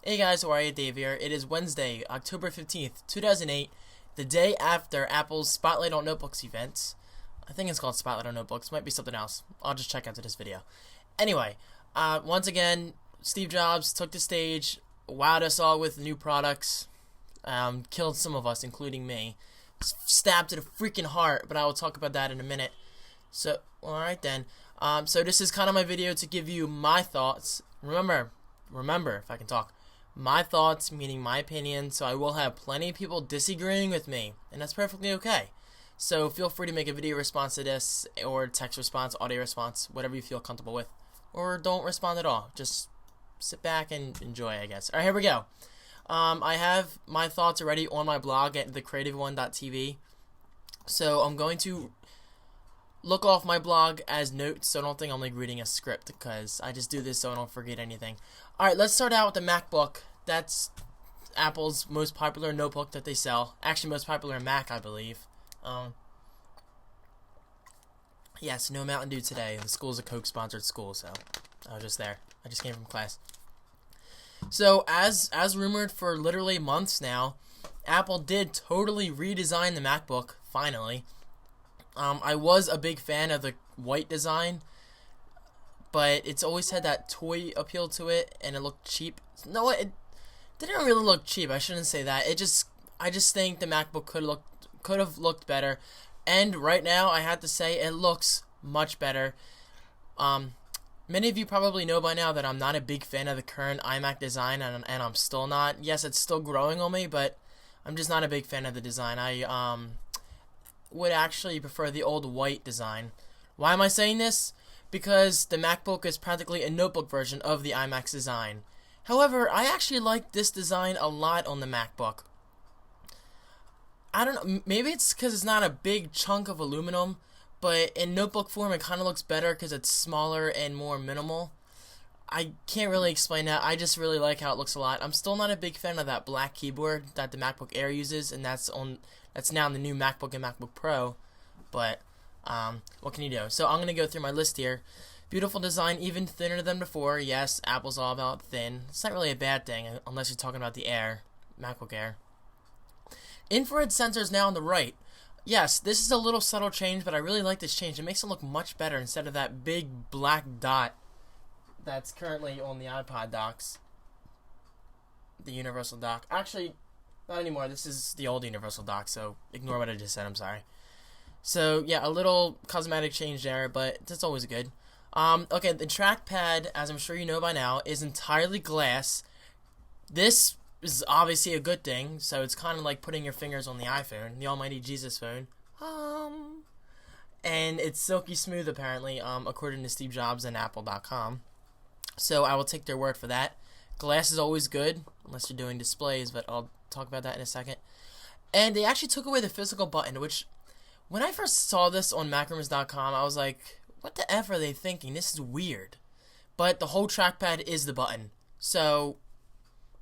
Hey guys, how are you? Dave here. It is Wednesday, October 15th, 2008, the day after Apple's Spotlight on Notebooks event. I think it's called Spotlight on Notebooks, might be something else. I'll just check after this video. Anyway, once again, Steve Jobs took the stage, wowed us all with new products, killed some of us, including me. Stabbed to the freaking heart, but I will talk about that in a minute. So, alright then. So this is kind of my video to give you my thoughts. Remember, if I can talk. My thoughts, meaning my opinion, so I will have plenty of people disagreeing with me, and that's perfectly okay. So feel free to make a video response to this, or text response, audio response, whatever you feel comfortable with. Or don't respond at all. Just sit back and enjoy, I guess. Alright, here we go. I have my thoughts already on my blog at thecreativeone.tv. So I'm going to look off my blog as notes, so don't think I'm like reading a script, because I just do this so I don't forget anything. Alright, let's start out with the MacBook. That's Apple's most popular notebook that they sell. Actually, most popular Mac, I believe. Yes, no Mountain Dew today. The school's a Coke-sponsored school, so I was just there. I just came from class. So, as rumored for literally months now, Apple did totally redesign the MacBook, finally. I was a big fan of the white design, but it's always had that toy appeal to it, and it looked cheap. No, it didn't really look cheap. I shouldn't say that. I just think the MacBook could have looked better, and right now I have to say it looks much better. Many of you probably know by now that I'm not a big fan of the current iMac design, and I'm still not. Yes, it's still growing on me, but I'm just not a big fan of the design. I would actually prefer the old white design. Why am I saying this? Because the MacBook is practically a notebook version of the iMac's design. However, I actually like this design a lot on the MacBook. I don't know, maybe it's because it's not a big chunk of aluminum, but in notebook form it kind of looks better because it's smaller and more minimal. I can't really explain that. I just really like how it looks a lot. I'm still not a big fan of that black keyboard that the MacBook Air uses, and that's now in the new MacBook and MacBook Pro. But what can you do? So I'm gonna go through my list here. Beautiful design, even thinner than before. Yes, Apple's all about thin. It's not really a bad thing unless you're talking about the Air, MacBook Air. Infrared sensors now on the right. Yes, this is a little subtle change, but I really like this change. It makes it look much better instead of that big black dot that's currently on the iPod docks. The universal dock. Actually, not anymore. This is the old universal dock, so ignore what I just said. I'm sorry. So, yeah, a little cosmetic change there, but that's always good. Okay, the trackpad, as I'm sure you know by now, is entirely glass. This is obviously a good thing, so it's kind of like putting your fingers on the iPhone, the almighty Jesus phone. And it's silky smooth, apparently, according to Steve Jobs and Apple.com. So I will take their word for that. Glass is always good, unless you're doing displays, but I'll talk about that in a second. And they actually took away the physical button, which, when I first saw this on MacRumors.com, I was like, what the F are they thinking? This is weird. But the whole trackpad is the button. So,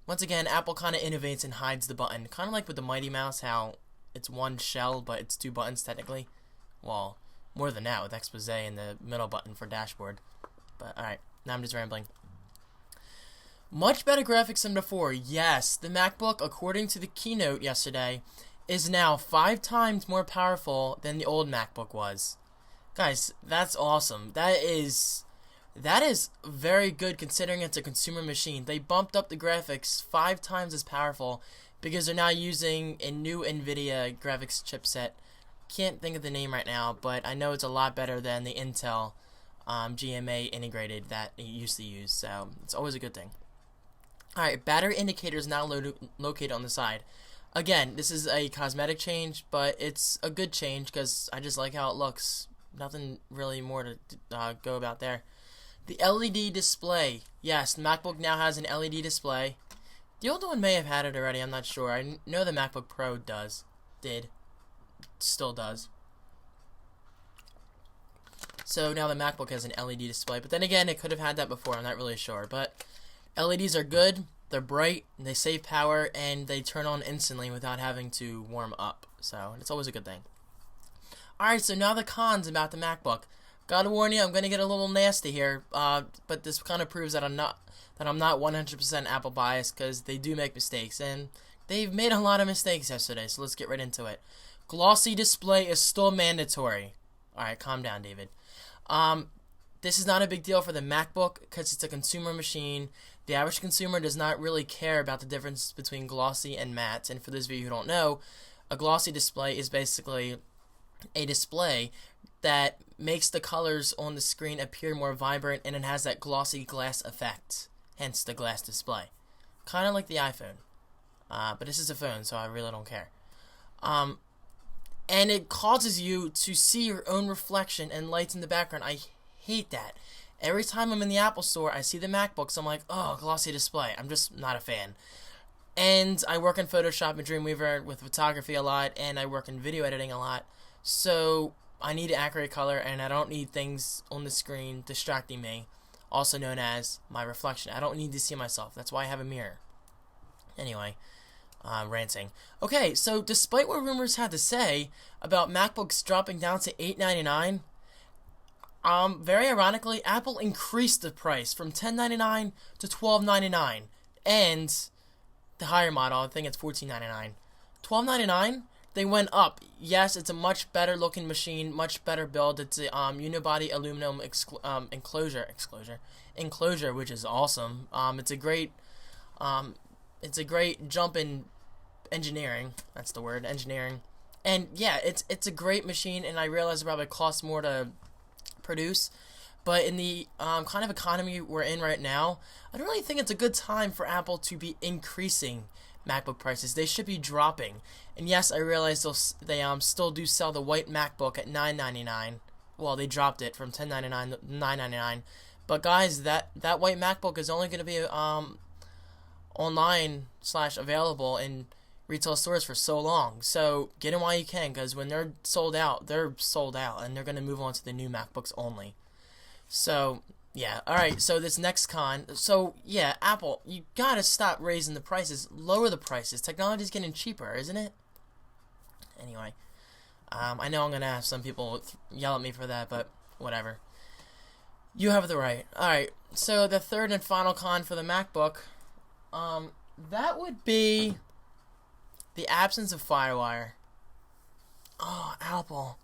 once again, Apple kind of innovates and hides the button. Kind of like with the Mighty Mouse, how it's one shell, but it's two buttons technically. Well, more than that with expose and the middle button for dashboard. But, alright, now I'm just rambling. Much better graphics than before. Yes, the MacBook, according to the keynote yesterday, is now 5 times more powerful than the old MacBook was. Guys, that's awesome. That is very good considering it's a consumer machine. They bumped up the graphics 5 times as powerful because they're now using a new NVIDIA graphics chipset. Can't think of the name right now, but I know it's a lot better than the Intel GMA integrated that it used to use, so it's always a good thing. Alright, battery indicators now located on the side. Again, this is a cosmetic change, but it's a good change because I just like how it looks. Nothing really more to go about there. The LED display. Yes, the MacBook now has an LED display. The old one may have had it already, I'm not sure. I know the MacBook Pro still does. So now the MacBook has an LED display, but then again, it could have had that before, I'm not really sure. But LEDs are good, they're bright, they save power, and they turn on instantly without having to warm up. So it's always a good thing. Alright, so now the cons about the MacBook. Gotta warn you, I'm gonna get a little nasty here, but this kind of proves that I'm not 100% Apple biased, because they do make mistakes, and they've made a lot of mistakes yesterday. So let's get right into it. Glossy display is still mandatory. All right, calm down, David. This is not a big deal for the MacBook because it's a consumer machine. The average consumer does not really care about the difference between glossy and matte. And for those of you who don't know, a glossy display is basically a display that makes the colors on the screen appear more vibrant, and it has that glossy glass effect, hence the glass display. Kind of like the iPhone. But this is a phone, so I really don't care. And it causes you to see your own reflection and lights in the background. I hate that. Every time I'm in the Apple store, I see the MacBooks, I'm like, oh, glossy display. I'm just not a fan. And I work in Photoshop and Dreamweaver with photography a lot, and I work in video editing a lot. So I need accurate color, and I don't need things on the screen distracting me, also known as my reflection. I don't need to see myself. That's why I have a mirror. Anyway, ranting. Okay, so despite what rumors had to say about MacBooks dropping down to $899, very ironically, Apple increased the price from $10.99 to $12.99, and the higher model, I think it's $14.99. $12.99, they went up. Yes, it's a much better looking machine, much better build. It's a unibody aluminum enclosure, which is awesome. It's a great jump in engineering. That's the word, engineering. And yeah, it's a great machine, and I realize it probably costs more to produce, but in the kind of economy we're in right now, I don't really think it's a good time for Apple to be increasing MacBook prices. They should be dropping. And yes, I realize they still do sell the white MacBook at $999. Well, they dropped it from $10.99 to $9.99. But guys, that white MacBook is only going to be online / available in retail stores for so long. So get in while you can, because when they're sold out, and they're going to move on to the new MacBooks only. So yeah, alright, so this next con, so yeah, Apple, you gotta stop raising the prices, lower the prices. Technology's getting cheaper, isn't it? Anyway, I know I'm gonna have some people yell at me for that, but whatever. You have the right. Alright, so the third and final con for the MacBook, that would be the absence of FireWire. Oh, Apple.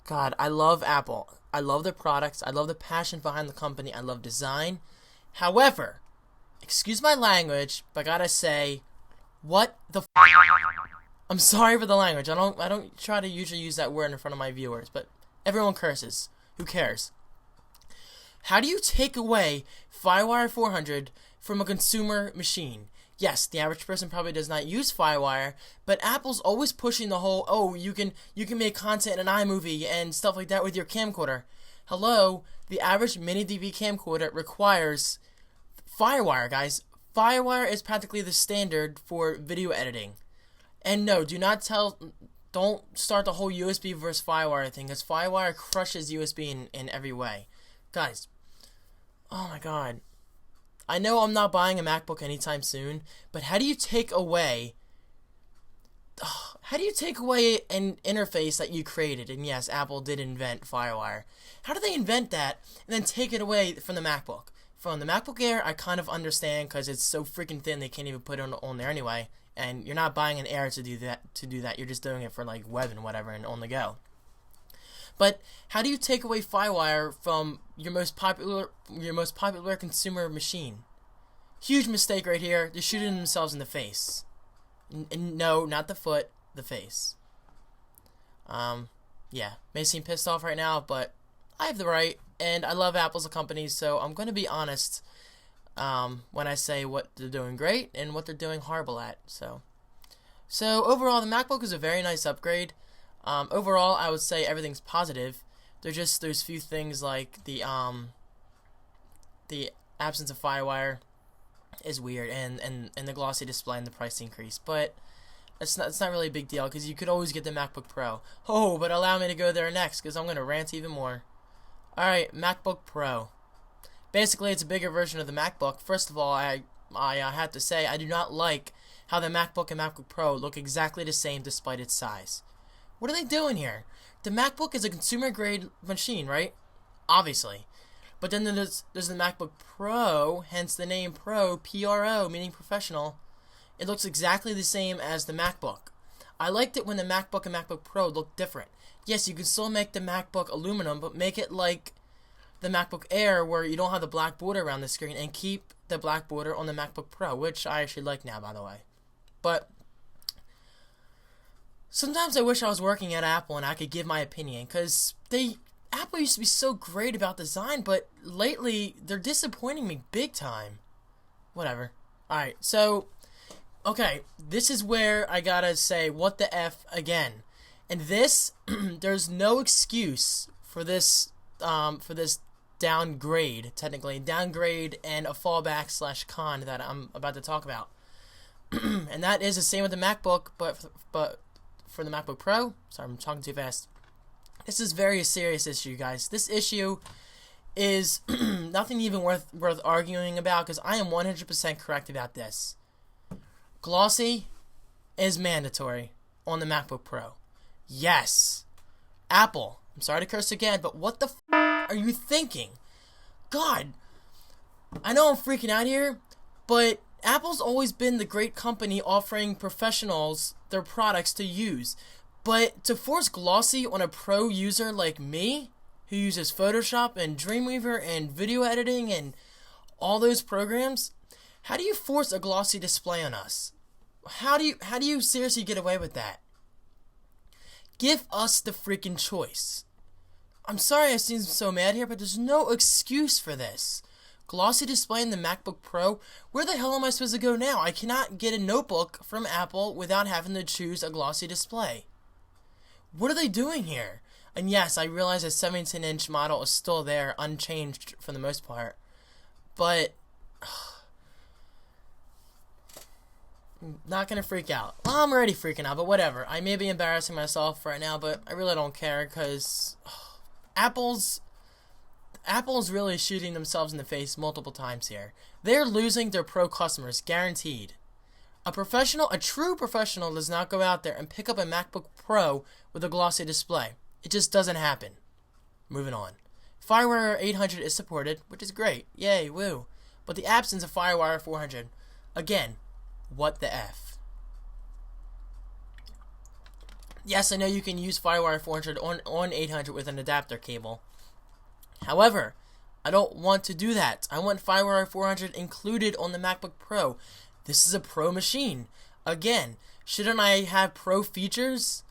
God, I love Apple. I love their products. I love the passion behind the company. I love design. However, excuse my language, but I gotta say, what the f***? I'm sorry for the language. I don't try to usually use that word in front of my viewers, but everyone curses. Who cares? How do you take away FireWire 400 from a consumer machine? Yes, the average person probably does not use FireWire, but Apple's always pushing the whole, oh, you can make content in iMovie and stuff like that with your camcorder. Hello, the average mini DV camcorder requires FireWire, guys. FireWire is practically the standard for video editing. And no, don't start the whole USB versus FireWire thing, because FireWire crushes USB in every way. Guys, oh my god. I know I'm not buying a MacBook anytime soon, but how do you take away an interface that you created? And yes, Apple did invent FireWire. How do they invent that and then take it away from the MacBook? From the MacBook Air, I kind of understand, because it's so freaking thin they can't even put it on there anyway. And you're not buying an Air to do that. You're just doing it for like web and whatever and on the go. But how do you take away FireWire from your most popular consumer machine? Huge mistake right here. They're shooting themselves in the face. No, not the foot, the face. Yeah, may seem pissed off right now, but I have the right, and I love Apple as a company, so I'm going to be honest when I say what they're doing great and what they're doing horrible at. So overall, the MacBook is a very nice upgrade. Overall, I would say everything's positive. There's few things like the absence of FireWire is weird, and the glossy display and the price increase, but it's not really a big deal, because you could always get the MacBook Pro. Oh, but allow me to go there next, because I'm going to rant even more. Alright, MacBook Pro. Basically, it's a bigger version of the MacBook. First of all, I have to say, I do not like how the MacBook and MacBook Pro look exactly the same despite its size. What are they doing here? The MacBook is a consumer grade machine, right? Obviously. But then there's the MacBook Pro, hence the name Pro, P-R-O, meaning professional. It looks exactly the same as the MacBook. I liked it when the MacBook and MacBook Pro looked different. Yes, you can still make the MacBook aluminum, but make it like the MacBook Air where you don't have the black border around the screen, and keep the black border on the MacBook Pro, which I actually like now, by the way. But sometimes I wish I was working at Apple and I could give my opinion, because Apple used to be so great about design, but lately they're disappointing me big time. Whatever. Alright, so, okay, this is where I gotta say, what the F again. And this, there's no excuse for this downgrade, technically. Downgrade and a fallback / con that I'm about to talk about. And that is the same with the MacBook, but for the MacBook Pro, sorry, I'm talking too fast. This is a very serious issue, guys. This issue is nothing even worth arguing about, because I am 100% correct about this. Glossy is mandatory on the MacBook Pro. Yes. Apple, I'm sorry to curse again, but what the are you thinking? God, I know I'm freaking out here, but Apple's always been the great company offering professionals their products to use. But to force glossy on a pro user like me, who uses Photoshop and Dreamweaver and video editing and all those programs, how do you force a glossy display on us? How do you seriously get away with that? Give us the freaking choice. I'm sorry I seem so mad here, but there's no excuse for this. Glossy display in the MacBook Pro? Where the hell am I supposed to go now? I cannot get a notebook from Apple without having to choose a glossy display. What are they doing here? And yes, I realize a 17-inch model is still there, unchanged for the most part. But I'm not going to freak out. Well, I'm already freaking out, but whatever. I may be embarrassing myself right now, but I really don't care, because Apple's really shooting themselves in the face multiple times here. They're losing their pro customers, guaranteed. A true professional does not go out there and pick up a MacBook Pro with a glossy display. It just doesn't happen. Moving on. FireWire 800 is supported, which is great. Yay, woo. But the absence of FireWire 400, again, what the F? Yes, I know you can use FireWire 400 on 800 with an adapter cable. However, I don't want to do that. I want FireWire 400 included on the MacBook Pro. This is a pro machine. Again, shouldn't I have pro features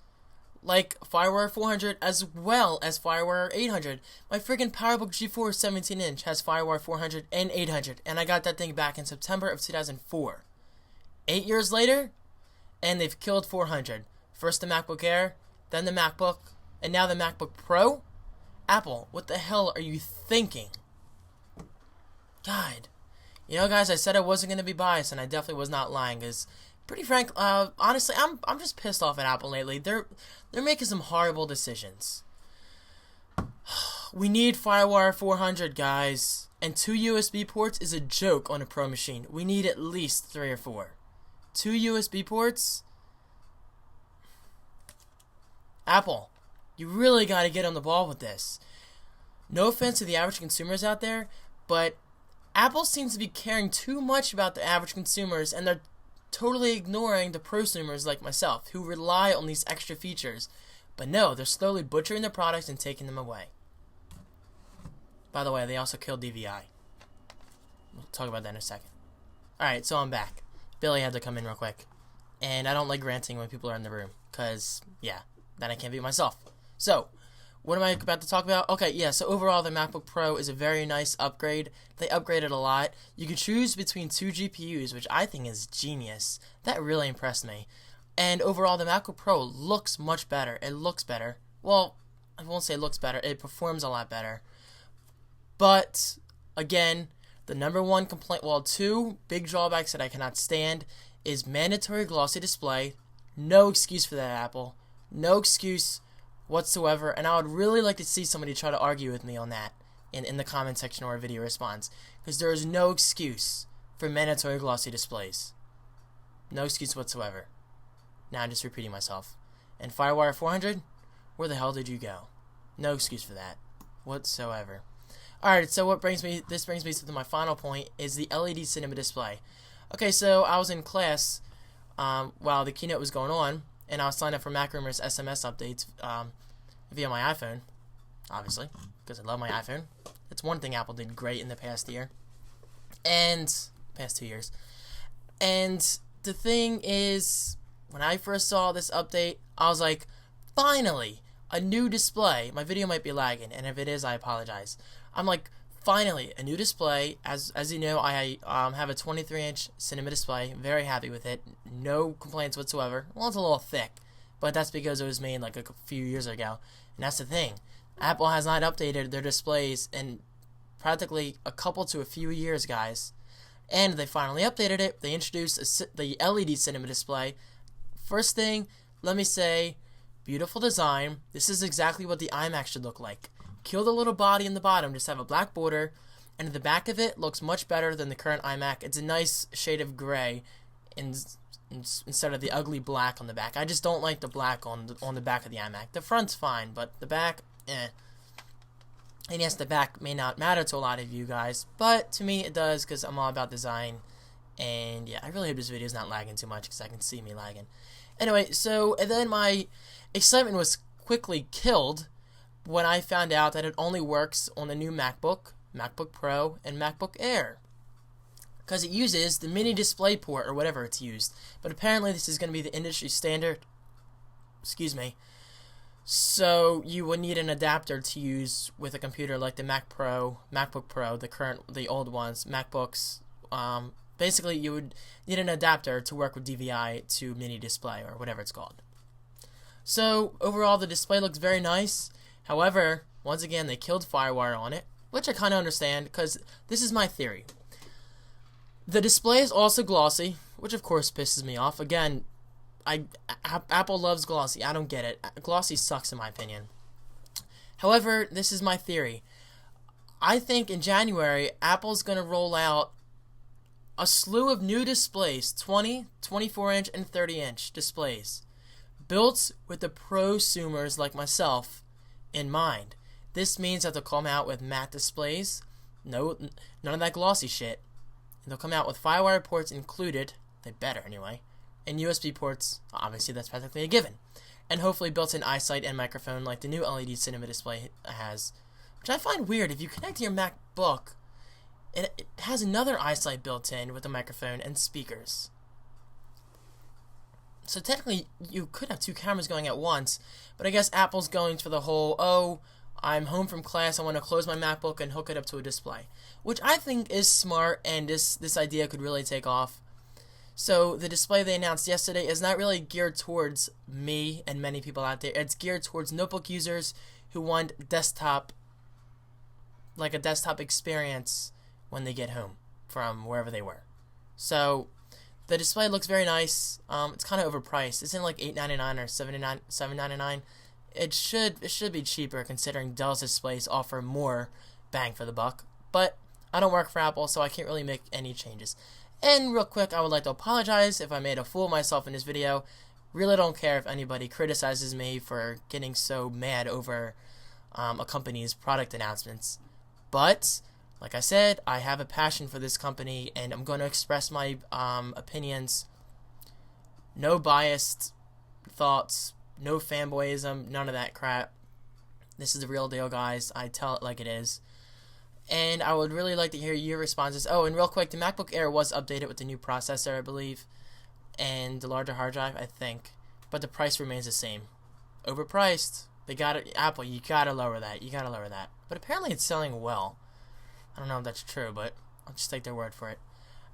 like FireWire 400 as well as FireWire 800? My freaking PowerBook G4 17-inch has FireWire 400 and 800, and I got that thing back in September of 2004. 8 years later, and they've killed 400. First the MacBook Air, then the MacBook, and now the MacBook Pro? Apple, what the hell are you thinking? God. You know, guys, I said I wasn't going to be biased, and I definitely was not lying, because, pretty frank, honestly, I'm just pissed off at Apple lately. They're making some horrible decisions. We need FireWire 400, guys, and 2 USB ports is a joke on a pro machine. We need at least 3 or 4. 2 USB ports? Apple, you really got to get on the ball with this. No offense to the average consumers out there, but Apple seems to be caring too much about the average consumers, and they're totally ignoring the prosumers like myself, who rely on these extra features. But no, they're slowly butchering their products and taking them away. By the way, they also killed DVI. We'll talk about that in a second. Alright, so I'm back. Billy had to come in real quick. And I don't like ranting when people are in the room, because, yeah, then I can't be myself. So, what am I about to talk about? Okay, yeah, so overall the MacBook Pro is a very nice upgrade. They upgraded a lot. You can choose between 2 GPUs, which I think is genius. That really impressed me. And overall the MacBook Pro looks much better. It looks better. Well, I won't say it looks better. It performs a lot better. But, again, the number one complaint, well, 2 big drawbacks that I cannot stand is mandatory glossy display. No excuse for that, Apple. No excuse whatsoever, and I would really like to see somebody try to argue with me on that in the comment section or a video response, because there is no excuse for mandatory glossy displays. No excuse whatsoever. Now I'm just repeating myself. And FireWire 400, where the hell did you go? No excuse for that whatsoever. Alright, so this brings me to my final point, is the LED cinema display. Okay, so I was in class while the keynote was going on, and I was signed up for MacRumor's SMS updates via my iPhone, obviously, because I love my iPhone. It's one thing Apple did great in the past year, and past 2 years. And the thing is, when I first saw this update, I was like, finally, a new display. My video might be lagging, and if it is, I apologize. I'm like, finally, a new display. As you know, I have a 23-inch cinema display. Very happy with it. No complaints whatsoever. Well, it's a little thick, but that's because it was made like a few years ago. And that's the thing. Apple has not updated their displays in practically a couple to a few years, guys. And they finally updated it. They introduced the LED cinema display. First thing, let me say, beautiful design. This is exactly what the iMac should look like. Kill the little body in the bottom, just have a black border, and the back of it looks much better than the current iMac. It's a nice shade of gray instead of the ugly black on the back. I just don't like the black on the back of the iMac. The front's fine, but the back, eh. And yes, the back may not matter to a lot of you guys, but to me it does, because I'm all about design. And yeah, I really hope this video is not lagging too much, because I can see me lagging. Anyway, so and then my excitement was quickly killed when I found out that it only works on the new MacBook, MacBook Pro, and MacBook Air. Because it uses the mini display port, or whatever it's used. But apparently this is going to be the industry standard. Excuse me. So you would need an adapter to use with a computer like the MacBook Pro, the old ones, MacBooks. Basically, you would need an adapter to work with DVI to mini display, or whatever it's called. So overall, the display looks very nice. However, once again, they killed FireWire on it, which I kind of understand, because this is my theory. The display is also glossy, which of course pisses me off. Again, Apple loves glossy. I don't get it. Glossy sucks in my opinion. However, this is my theory. I think in January, Apple's going to roll out a slew of new displays, 20, 24-inch, and 30-inch displays, built with the prosumers like myself in mind. This means that they'll come out with matte displays, none of that glossy shit. And they'll come out with FireWire ports included, they better anyway, and USB ports, obviously that's practically a given, and hopefully built-in eyesight and microphone like the new LED cinema display has, which I find weird. If you connect to your MacBook, it has another eyesight built in with a microphone and speakers. So technically, you could have two cameras going at once, but I guess Apple's going for the whole, oh, I'm home from class, I want to close my MacBook and hook it up to a display, which I think is smart, and this idea could really take off. So the display they announced yesterday is not really geared towards me and many people out there. It's geared towards notebook users who want a desktop experience when they get home from wherever they were. So the display looks very nice. It's kind of overpriced. It's in like $8.99 or $7.99. It should be cheaper considering Dell's displays offer more bang for the buck. But I don't work for Apple, so I can't really make any changes. And real quick, I would like to apologize if I made a fool of myself in this video. Really don't care if anybody criticizes me for getting so mad over a company's product announcements. But like I said, I have a passion for this company, and I'm going to express my opinions. No biased thoughts, no fanboyism, none of that crap. This is the real deal, guys. I tell it like it is. And I would really like to hear your responses. Oh, and real quick, the MacBook Air was updated with the new processor, I believe, and the larger hard drive, I think. But the price remains the same. Overpriced. They got it. Apple, you gotta lower that. You gotta lower that. But apparently it's selling well. I don't know if that's true, but I'll just take their word for it.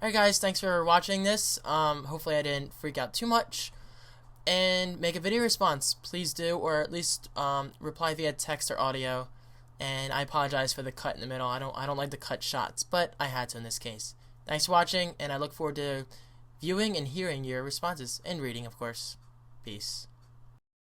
Alright guys, thanks for watching this. Hopefully I didn't freak out too much. And make a video response, please do, or at least reply via text or audio. And I apologize for the cut in the middle. I don't like the cut shots, but I had to in this case. Thanks for watching, and I look forward to viewing and hearing your responses, and reading, of course. Peace.